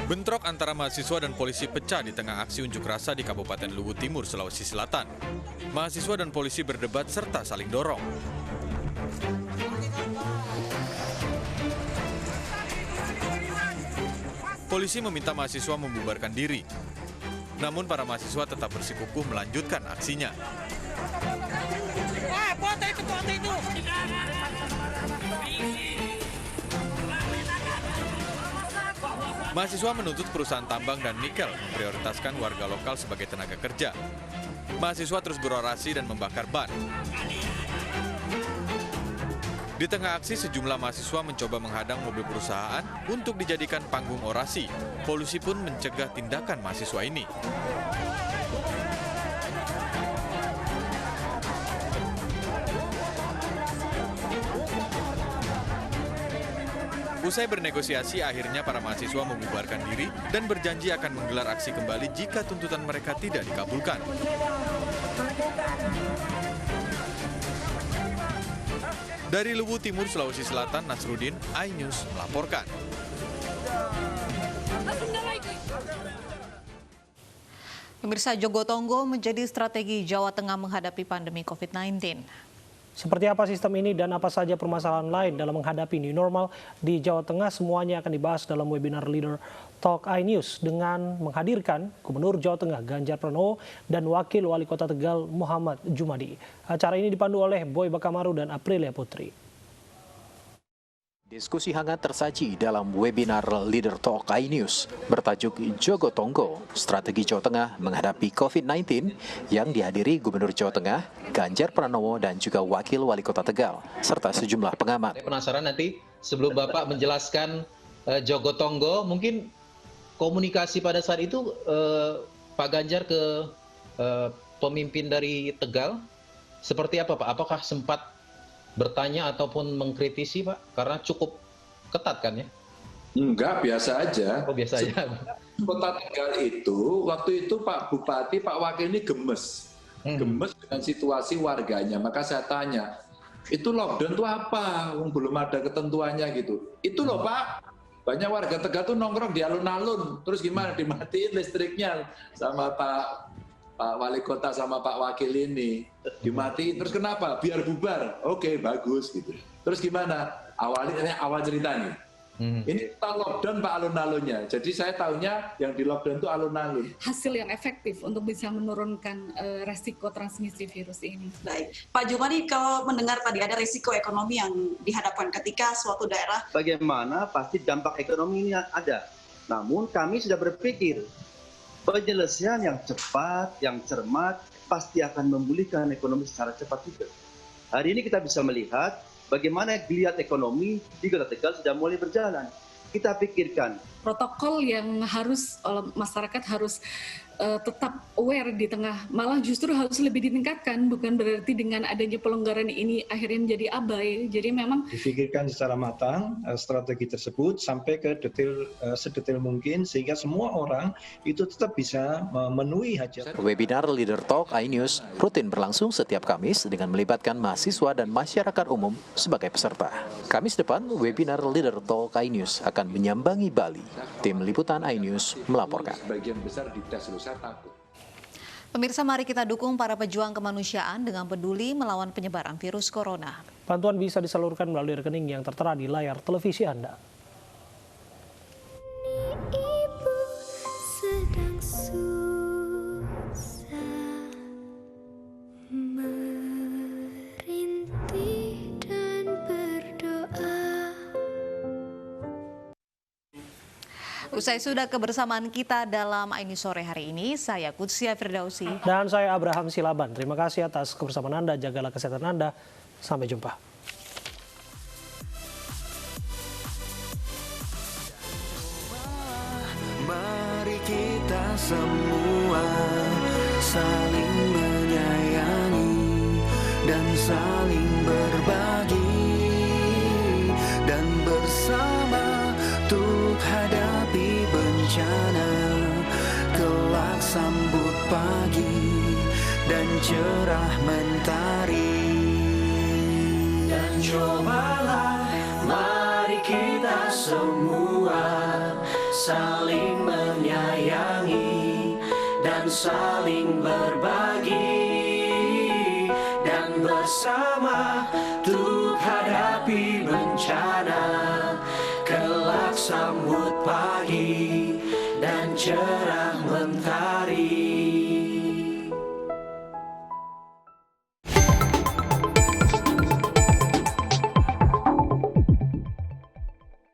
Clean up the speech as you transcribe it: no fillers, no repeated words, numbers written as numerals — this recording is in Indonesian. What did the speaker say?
Bentrok antara mahasiswa dan polisi pecah di tengah aksi unjuk rasa di Kabupaten Luwu Timur, Sulawesi Selatan. Mahasiswa dan polisi berdebat serta saling dorong. Polisi meminta mahasiswa membubarkan diri. Namun para mahasiswa tetap bersikukuh melanjutkan aksinya. Mahasiswa menuntut perusahaan tambang dan nikel memprioritaskan warga lokal sebagai tenaga kerja. Mahasiswa terus berorasi dan membakar ban. Di tengah aksi, sejumlah mahasiswa mencoba menghadang mobil perusahaan untuk dijadikan panggung orasi. Polisi pun mencegah tindakan mahasiswa ini. Usai bernegosiasi, akhirnya para mahasiswa membubarkan diri dan berjanji akan menggelar aksi kembali jika tuntutan mereka tidak dikabulkan. Dari Luwu Timur, Sulawesi Selatan, Nasruddin, iNews melaporkan. Pemirsa, Jogotongo menjadi strategi Jawa Tengah menghadapi pandemi COVID-19. Seperti apa sistem ini dan apa saja permasalahan lain dalam menghadapi new normal di Jawa Tengah, semuanya akan dibahas dalam webinar Leader Talk iNews dengan menghadirkan Gubernur Jawa Tengah Ganjar Pranowo dan Wakil Wali Kota Tegal Muhammad Jumadi. Acara ini dipandu oleh Boy Bakamaru dan Aprilia Putri. Diskusi hangat tersaji dalam webinar Leader Talk iNews bertajuk Jogotongo, Strategi Jawa Tengah Menghadapi COVID-19 yang dihadiri Gubernur Jawa Tengah, Ganjar Pranowo dan juga Wakil Wali Kota Tegal, serta sejumlah pengamat. Saya penasaran nanti sebelum Bapak menjelaskan Jogotongo, mungkin komunikasi pada saat itu Pak Ganjar ke pemimpin dari Tegal, seperti apa Pak? Apakah sempat bertanya ataupun mengkritisi Pak? Karena cukup ketat kan ya? Enggak, biasa aja. Oh, biasa aja. Kota Tegal itu, waktu itu Pak Bupati, Pak Wakil ini gemes. Gemes dengan situasi warganya. Maka saya tanya, itu lockdown itu apa? Belum ada ketentuannya gitu. Itu loh Pak, banyak warga Tegal tuh nongkrong di alun-alun. Terus gimana? Dimatiin listriknya sama Pak Wali Kota sama Pak Wakil ini. Dimatiin, terus kenapa? Biar bubar. Oke, bagus gitu. Terus gimana? Awal cerita nih. Ini kita lockdown Pak alun-alunnya. Jadi saya tahunya yang di lockdown itu alun-alun. Hasil yang efektif untuk bisa menurunkan resiko transmisi virus ini. Baik, Pak Jumadi, kalau mendengar tadi ada resiko ekonomi yang dihadapkan ketika suatu daerah. Bagaimana pasti dampak ekonomi ini ada. Namun kami sudah berpikir penyelesaian yang cepat, yang cermat, pasti akan memulihkan ekonomi secara cepat juga. Hari ini kita bisa melihat bagaimana geliat ekonomi di Kota Tegal sudah mulai berjalan. Kita pikirkan protokol yang harus masyarakat harus tetap aware di tengah, malah justru harus lebih ditingkatkan, bukan berarti dengan adanya pelonggaran ini akhirnya menjadi abai. Jadi memang difikirkan secara matang strategi tersebut sampai ke detail sedetail mungkin sehingga semua orang itu tetap bisa memenuhi hajat. Webinar Leader Talk iNews rutin berlangsung setiap Kamis dengan melibatkan mahasiswa dan masyarakat umum sebagai peserta. Kamis depan, webinar Leader Talk iNews akan menyambangi Bali. Tim Liputan iNews melaporkan. Sebagian besar di tes lu, saya takut. Pemirsa, mari kita dukung para pejuang kemanusiaan dengan peduli melawan penyebaran virus corona. Bantuan bisa disalurkan melalui rekening yang tertera di layar televisi Anda. Ibu sedang Usai sudah kebersamaan kita dalam iNews sore hari ini, saya Kutsia Firdausi. Dan saya Abraham Silaban. Terima kasih atas kebersamaan Anda. Jagalah kesehatan Anda. Sampai jumpa. Mari kita semua saling menyayangi dan saling berbagi dan bersama untuk hadapi bencana. Kelak sambut pagi dan cerah mentari. Dan cobalah mari kita semua saling menyayangi dan saling berbagi, dan bersama untuk hadapi bencana, kelak sambut pagi dan cerah.